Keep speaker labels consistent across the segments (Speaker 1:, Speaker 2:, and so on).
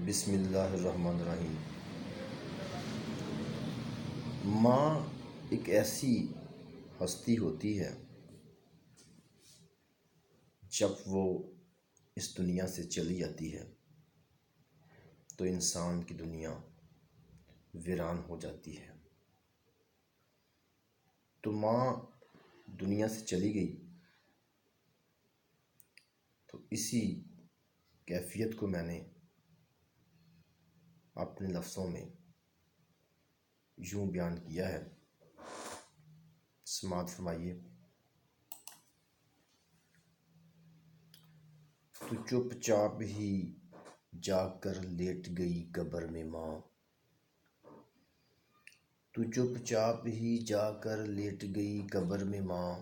Speaker 1: بسم اللہ الرحمن الرحیم۔ ماں ایک ایسی ہستی ہوتی ہے جب وہ اس دنیا سے چلی جاتی ہے تو انسان کی دنیا ویران ہو جاتی ہے۔ تو ماں دنیا سے چلی گئی تو اسی کیفیت کو میں نے اپنے لفظوں میں یوں بیان کیا ہے، سماعت فرمائیے۔ تو چپ چاپ ہی جا کر لیٹ گئی قبر میں ماں، تو چپ چاپ ہی جا کر لیٹ گئی قبر میں ماں،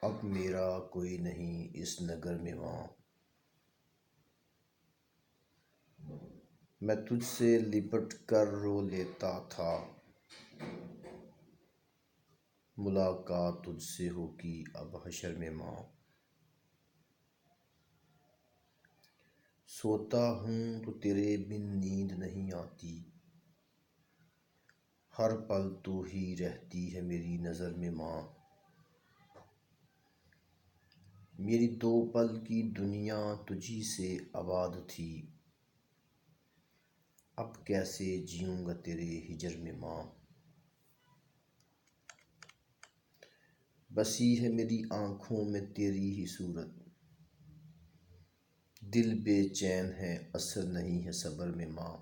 Speaker 1: اب میرا کوئی نہیں اس نگر میں ماں، میں تجھ سے لپٹ کر رو لیتا تھا، ملاقات تجھ سے ہوگی اب حشر میں ماں، سوتا ہوں تو تیرے بن نیند نہیں آتی، ہر پل تو ہی رہتی ہے میری نظر میں ماں، میری دو پل کی دنیا تجھی سے آباد تھی، اب کیسے جیوں گا تیرے ہجر میں ماں، بسی ہے میری آنکھوں میں تیری ہی صورت، دل بے چین ہے اثر نہیں ہے صبر میں ماں،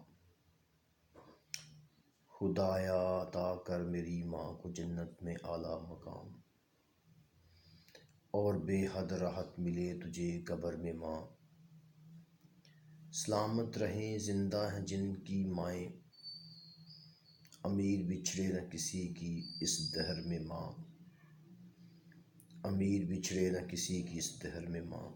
Speaker 1: خدایا عطا کر میری ماں کو جنت میں اعلیٰ مقام، اور بے حد راحت ملے تجھے قبر میں ماں، سلامت رہیں زندہ ہیں جن کی مائیں، امیر بچھڑے نہ کسی کی اس دہر میں ماں، امیر بچھڑے نہ کسی کی اس دہر میں ماں۔